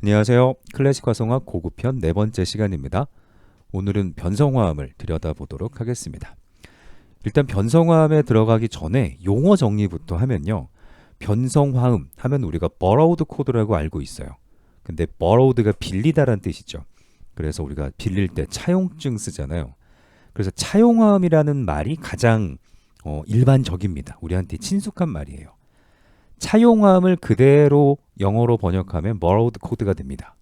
안녕하세요. 클래식 화성학 고급편 네 번째 시간입니다. 오늘은 변성화음을 들여다보도록 하겠습니다. 일단 변성화음에 들어가기 전에 용어 정리부터 하면요. 변성화음 하면 우리가 borrowed 코드라고 알고 있어요. 근데 borrowed가 빌리다란 뜻이죠. 그래서 우리가 빌릴 때 차용증 쓰잖아요. 그래서 차용화음이라는 말이 가장 일반적입니다. 우리한테 친숙한 말이에요. 차용화음을 그대로 영어로 번역하면 borrowed 코드가 됩니다.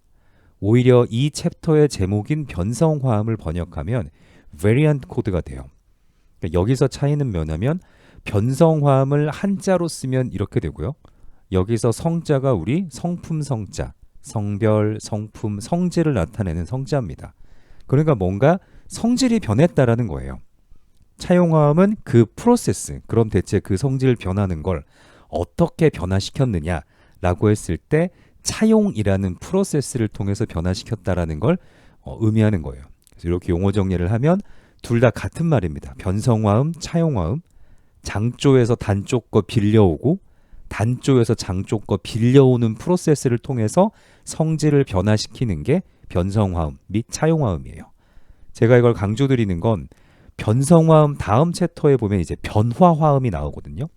오히려 이 챕터의 제목인 변성화음을 번역하면 variant 코드가 돼요. 그러니까 여기서 차이는 뭐냐면 변성화음을 한자로 쓰면 이렇게 되고요. 여기서 성자가 우리 성품 성자, 성별, 성품, 성질을 나타내는 성자입니다. 그러니까 뭔가 성질이 변했다라는 거예요. 차용화음은 그 프로세스, 그럼 대체 그 성질 변하는 걸 어떻게 변화시켰느냐라고 했을 때 차용이라는 프로세스를 통해서 변화시켰다라는 걸 의미하는 거예요. 그래서 이렇게 용어 정리를 하면 둘 다 같은 말입니다. 변성화음, 차용화음, 장조에서 단조 거 빌려오고 단조에서 장조 거 빌려오는 프로세스를 통해서 성질을 변화시키는 게 변성화음 및 차용화음이에요. 제가 이걸 강조드리는 건 변성화음 다음 챕터에 보면 이제 변화화음이 나오거든요.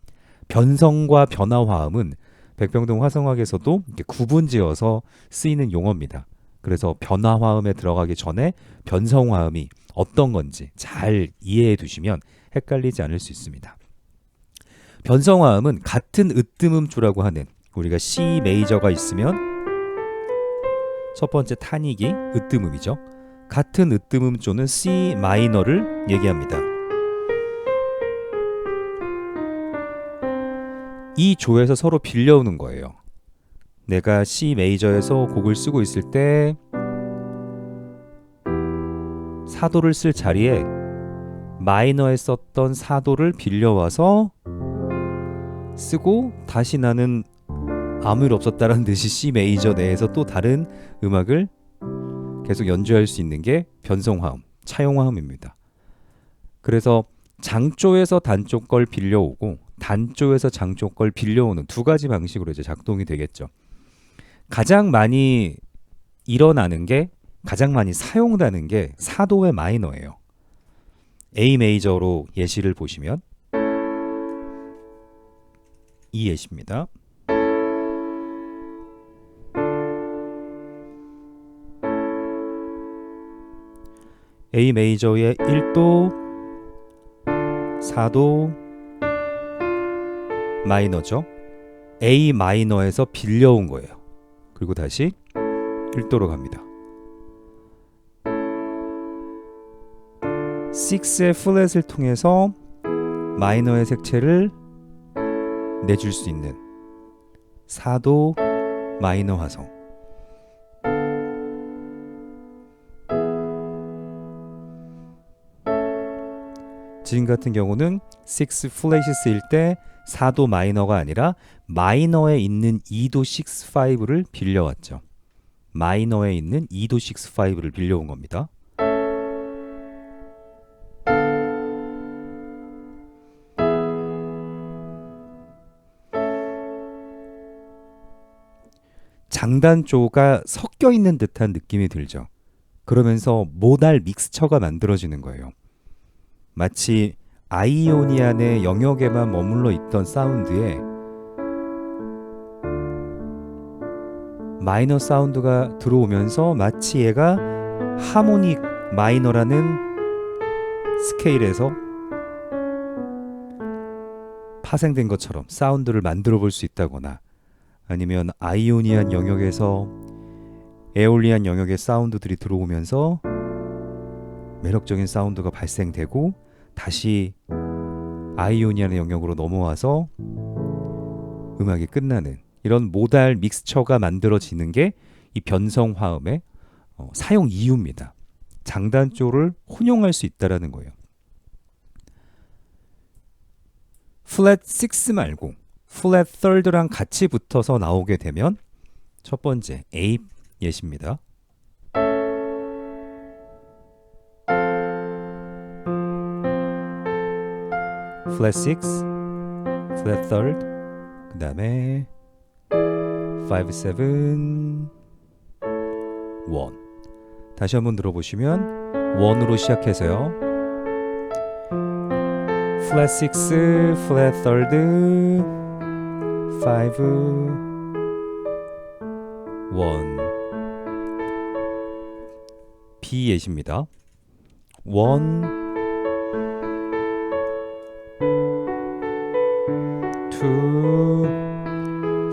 변성과 변화화음은 백병동 화성학에서도 이렇게 구분지어서 쓰이는 용어입니다. 그래서 변화화음에 들어가기 전에 변성화음이 어떤 건지 잘 이해해 두시면 헷갈리지 않을 수 있습니다. 변성화음은 같은 으뜸음주라고 하는 우리가 C 메이저가 있으면 첫 번째 타닉이 으뜸음이죠. 같은 으뜸음조는 C 마이너를 얘기합니다. 이 조에서 서로 빌려오는 거예요. 내가 C 메이저에서 곡을 쓰고 있을 때 사도를 쓸 자리에 마이너에 썼던 사도를 빌려와서 쓰고 다시 나는 아무 일 없었다라는 듯이 C 메이저 내에서 또 다른 음악을 계속 연주할 수 있는 게 변성화음, 차용화음입니다. 그래서 장조에서 단조 걸 빌려오고 단조에서 장조 걸 빌려오는 두 가지 방식으로 이제 작동이 되겠죠. 가장 많이 일어나는 게 가장 많이 사용되는 게 사도의 마이너예요. A 메이저로 예시를 보시면 이 예시입니다. A 메이저의 1도, 4도, 마이너죠. A 마이너에서 빌려온 거예요. 그리고 다시 1도로 갑니다. 6의 플랫을 통해서 마이너의 색채를 내줄 수 있는 4도 마이너 화성. 지금 같은 경우는 6 플랫이 쓰일 때 4도 마이너가 아니라 마이너에 있는 2도 6, 5를 빌려왔죠. 마이너에 있는 2도 6, 5를 빌려온 겁니다. 장단조가 섞여 있는 듯한 느낌이 들죠. 그러면서 모달 믹스처가 만들어지는 거예요. 마치 아이오니안의 영역에만 머물러 있던 사운드에 마이너 사운드가 들어오면서 마치 얘가 하모닉 마이너라는 스케일에서 파생된 것처럼 사운드를 만들어 볼 수 있다거나 아니면 아이오니안 영역에서 에올리안 영역의 사운드들이 들어오면서 매력적인 사운드가 발생되고 다시 아이오니안의 영역으로 넘어와서 음악이 끝나는 이런 모달 믹스처가 만들어지는 게 이 변성화음의 사용 이유입니다. 장단조를 혼용할 수 있다는 거예요. 플랫 6 말고 플랫 3랑 같이 붙어서 나오게 되면 첫 번째 A 예시입니다. 플랫 6, 플랫 3, 그 다음에 5, 7, 원. 다시 한번 들어보시면 원으로 시작해서요. flat 6, flat third, 5, 1. B 예시입니다. 1, 2,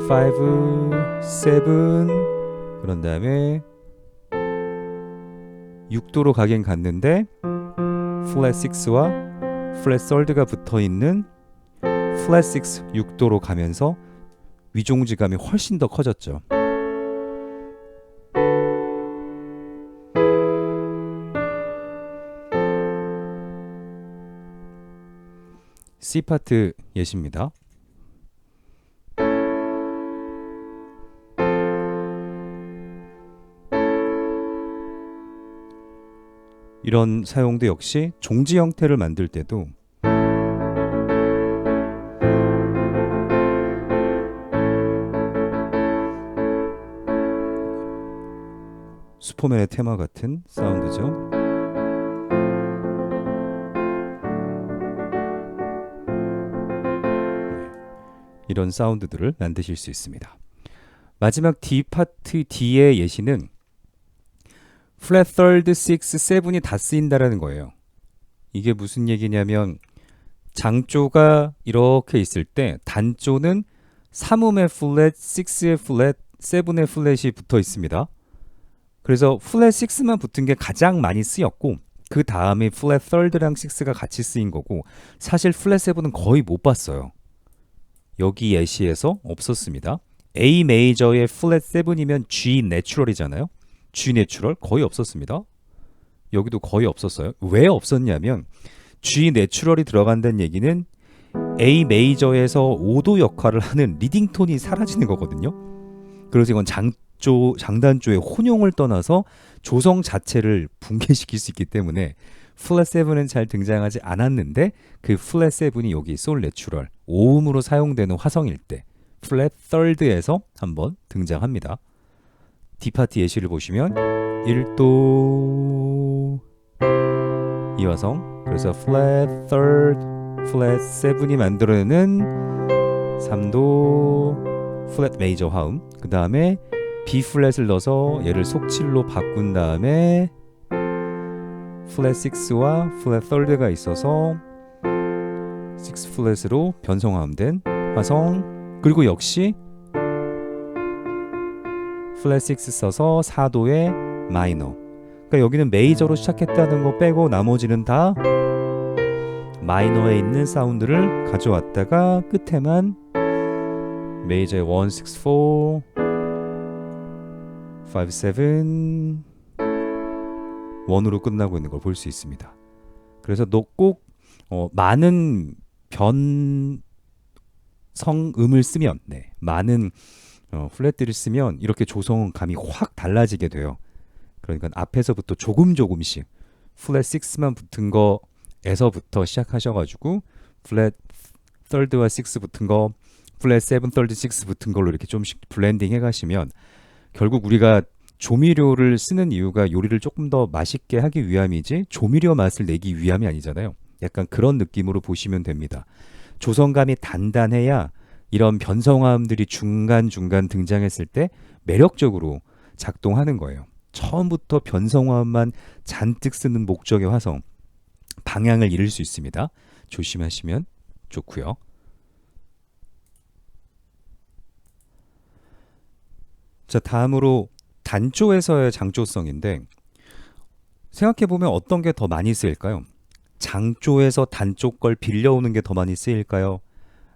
5, 7. 그런 다음에 6도로 가긴 갔는데 flat 6와 flat third가 붙어있는 flat 6, 6도로 가면서 위종지감이 훨씬 더 커졌죠. C 파트 예시입니다. 이런 사용도 역시 종지 형태를 만들 때도 슈퍼맨의 테마 같은 사운드죠. 이런 사운드들을 만드실 수 있습니다. 마지막 D 파트 D의 예시는 flat third, 6, 7이 다 쓰인다라는 거예요. 이게 무슨 얘기냐면 장조가 이렇게 있을 때 단조는 3음의 플랫, 6의 플랫, 7의 플랫이 붙어 있습니다. 그래서 플랫 6만 붙은 게 가장 많이 쓰였고 그 다음에 플랫 third랑 6가 같이 쓰인 거고 사실 플랫 7은 거의 못 봤어요. 여기 예시에서 없었습니다. A 메이저의 플랫 7이면 G 내추럴이잖아요. G 내추럴 거의 없었습니다. 여기도 거의 없었어요. 왜 없었냐면 G 내추럴이 들어간다는 얘기는 A 메이저에서 5도 역할을 하는 리딩 톤이 사라지는 거거든요. 그래서 이건 장단조의 혼용을 떠나서 조성 자체를 붕괴시킬 수 있기 때문에 플랫 7은 잘 등장하지 않았는데 그 플랫 7이 여기 솔 내추럴 5음으로 사용되는 화성일 때 플랫 third에서 한번 등장합니다. D파트 예시를 보시면 1도 이 화성, 그래서 flat third, flat 7이 만들어내는 3도 flat major 화음, 그 다음에 B 플랫을 넣어서 얘를 속칠로 바꾼 다음에 flat 6와 flat third가 있어서 6 플랫으로 변성화음된 화성, 그리고 역시 플랫 6 써서 4도의 마이너. 그러니까 여기는 메이저로 시작했다는 거 빼고 나머지는 다 마이너에 있는 사운드를 가져왔다가 끝에만 메이저의 1, 6, 4, 5, 7 1으로 끝나고 있는 걸 볼 수 있습니다. 그래서 너 꼭 많은 변성음을 쓰면 많은 플랫들을 쓰면 이렇게 조성감이 확 달라지게 돼요. 그러니까 앞에서부터 조금씩 플랫 6만 붙은 거에서부터 시작하셔가지고 플랫 3와 6 붙은 거, 플랫 7, 36 붙은 걸로 이렇게 좀씩 블렌딩 해가시면 결국 우리가 조미료를 쓰는 이유가 요리를 조금 더 맛있게 하기 위함이지 조미료 맛을 내기 위함이 아니잖아요. 약간 그런 느낌으로 보시면 됩니다. 조성감이 단단해야 이런 변성화음들이 중간중간 등장했을 때 매력적으로 작동하는 거예요. 처음부터 변성화음만 잔뜩 쓰는 목적의 화성, 방향을 잃을 수 있습니다. 조심하시면 좋고요. 자, 다음으로 단조에서의 장조성인데 생각해보면 어떤 게 더 많이 쓰일까요? 장조에서 단조 걸 빌려오는 게 더 많이 쓰일까요?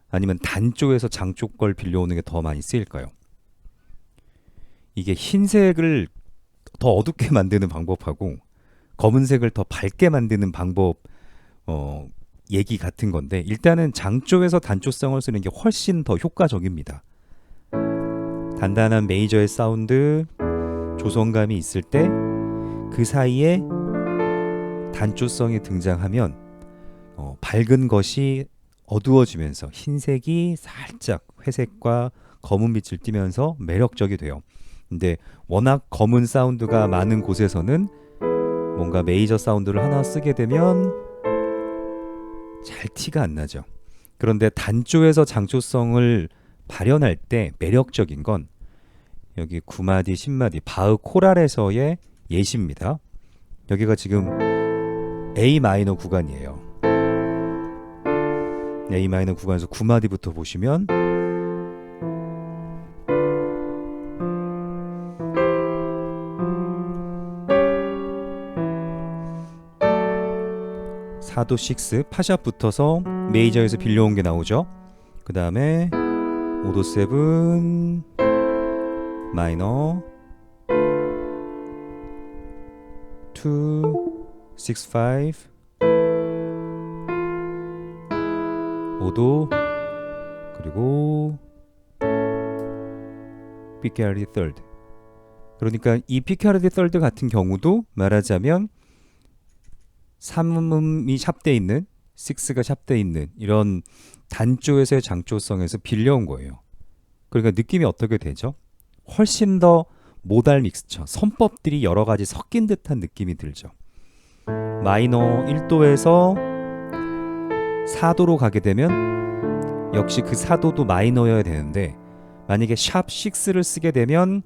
아니면 단조에서 장조 걸 빌려오는 게 더 많이 쓰일까요? 이게 흰색을 더 어둡게 만드는 방법하고 검은색을 더 밝게 만드는 방법 얘기 같은 건데 일단은 장조에서 단조성을 쓰는 게 훨씬 더 효과적입니다. 단단한 메이저의 사운드, 조성감이 있을 때 그 사이에 단조성이 등장하면 밝은 것이 어두워지면서 흰색이 살짝 회색과 검은빛을 띠면서 매력적이 돼요. 근데 워낙 검은 사운드가 많은 곳에서는 뭔가 메이저 사운드를 하나 쓰게 되면 잘 티가 안 나죠. 그런데 단조에서 장조성을 발현할 때 매력적인 건 여기 9마디, 10마디 바흐 코랄에서의 예시입니다. 여기가 지금 A 마이너 구간이에요. A 마이너 구간에서 9마디부터 보시면 사도 6, 파샵 붙어서 메이저에서 빌려온 게 나오죠. 그 다음에 5도 7, 마이너 2, 6, 5, 5도 그리고 피카르디 3. 그러니까 이 피카르디 3 같은 경우도 말하자면 3음이 샵돼 있는 6가 샵돼 있는 이런 단조에서의 장조성에서 빌려온 거예요. 그러니까 느낌이 어떻게 되죠? 훨씬 더 모달 믹스처, 선법들이 여러 가지 섞인 듯한 느낌이 들죠. 마이너 1도에서 4도로 가게 되면 역시 그 4도도 마이너여야 되는데 만약에 샵 6를 쓰게 되면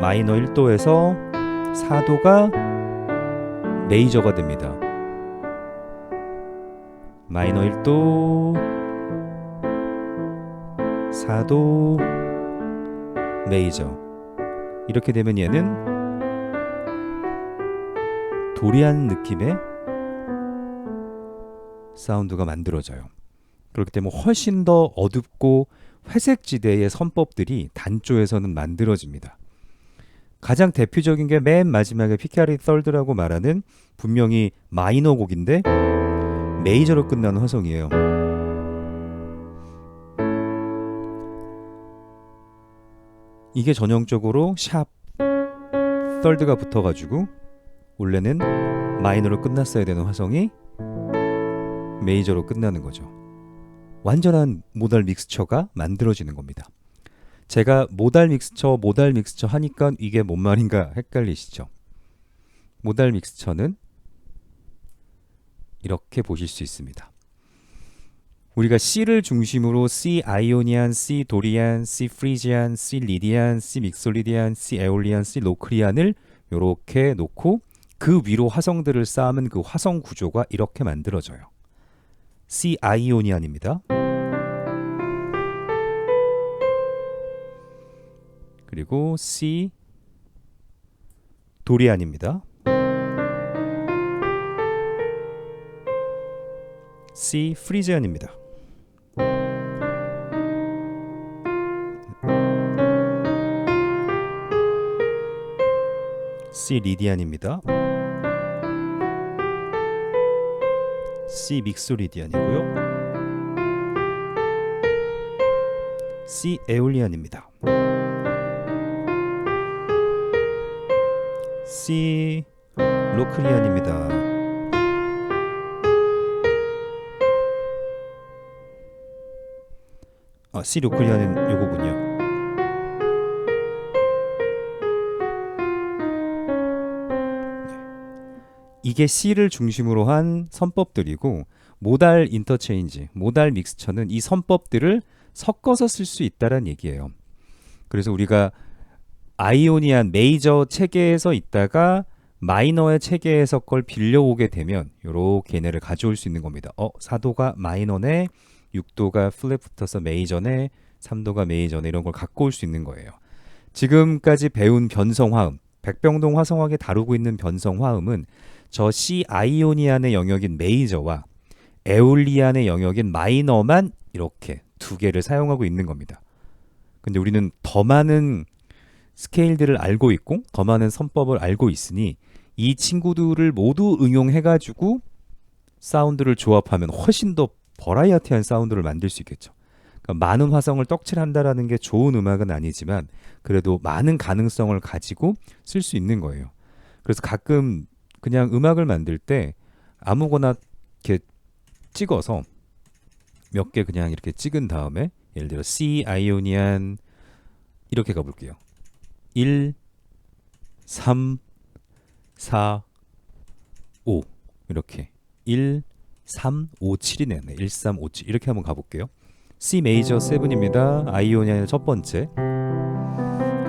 마이너 1도에서 4도가 메이저가 됩니다. 마이너 1도 4도 메이저. 이렇게 되면 얘는 도리안 느낌의 사운드가 만들어져요. 그렇기 때문에 훨씬 더 어둡고 회색 지대의 선법들이 단조에서는 만들어집니다. 가장 대표적인 게 맨 마지막에 피카리 썰드라고 말하는 분명히 마이너 곡인데 메이저로 끝나는 화성이에요. 이게 전형적으로 샵 썰드가 붙어가지고 원래는 마이너로 끝났어야 되는 화성이 메이저로 끝나는 거죠. 완전한 모달 믹스처가 만들어지는 겁니다. 제가 모달 믹스처 하니까 이게 뭔 말인가 헷갈리시죠? 모달 믹스처는 이렇게 보실 수 있습니다. 우리가 C를 중심으로 C 아이오니안, C 도리안, C 프리지안, C 리디안, C 믹솔리디안, C 에올리안, C 로크리안을 이렇게 놓고 그 위로 화성들을 쌓으면 그 화성 구조가 이렇게 만들어져요. C 아이오니안입니다. 그리고 C 도리안입니다. C 프리지안입니다. C 리디안입니다. C 믹소리디안이고요. C 에올리안입니다. C 로크리안입니다. C 로크리안은 요거군요. 이게 C를 중심으로 한 선법들이고 모달 인터체인지, 모달 믹스처는 이 선법들을 섞어서 쓸 수 있다는 얘기예요. 그래서 우리가 아이오니안 메이저 체계에서 있다가 마이너의 체계에서 걸 빌려오게 되면 요렇게 얘네를 가져올 수 있는 겁니다. 4도가 마이너네, 6도가 플랫 붙어서 메이저네, 3도가 메이저네 이런 걸 갖고 올 수 있는 거예요. 지금까지 배운 변성화음, 백병동 화성학에 다루고 있는 변성화음은 저 C 아이오니안의 영역인 메이저와 에올리안의 영역인 마이너만 이렇게 두 개를 사용하고 있는 겁니다. 근데 우리는 더 많은 스케일들을 알고 있고 더 많은 선법을 알고 있으니 이 친구들을 모두 응용해가지고 사운드를 조합하면 훨씬 더 버라이어티한 사운드를 만들 수 있겠죠. 그러니까 많은 화성을 떡칠한다라는 게 좋은 음악은 아니지만 그래도 많은 가능성을 가지고 쓸 수 있는 거예요. 그래서 가끔 그냥 음악을 만들 때 아무거나 이렇게 찍어서 몇 개 그냥 이렇게 찍은 다음에 예를 들어 C 아이오니안 이렇게 가볼게요. 1, 3, 4, 5 이렇게 1, 3, 5, 7이네요. 1, 3, 5, 7 이렇게 한번 가볼게요. C 메이저 7입니다. 아이오니아의 첫 번째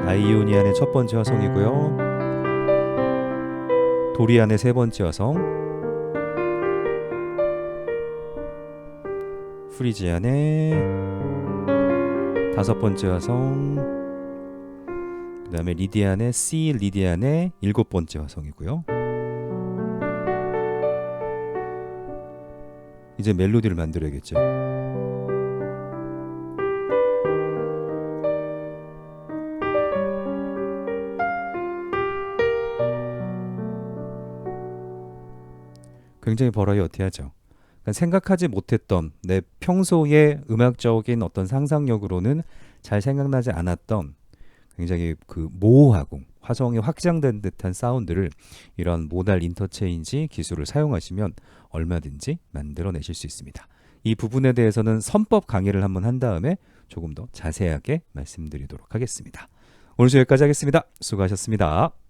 아이오니아의 첫 번째 화성이고요. 도리안의 세 번째 화성, 프리지안의 다섯 번째 화성, 그 다음에 리디안의 C 리디안의 일곱 번째 화성이고요. 이제 멜로디를 만들어야겠죠. 굉장히 버라이어티하죠. 그러니까 생각하지 못했던 내 평소의 음악적인 어떤 상상력으로는 잘 생각나지 않았던 굉장히 그 모호하고 화성이 확장된 듯한 사운드를 이런 모달 인터체인지 기술을 사용하시면 얼마든지 만들어내실 수 있습니다. 이 부분에 대해서는 선법 강의를 한번 한 다음에 조금 더 자세하게 말씀드리도록 하겠습니다. 오늘 여기까지 하겠습니다. 수고하셨습니다.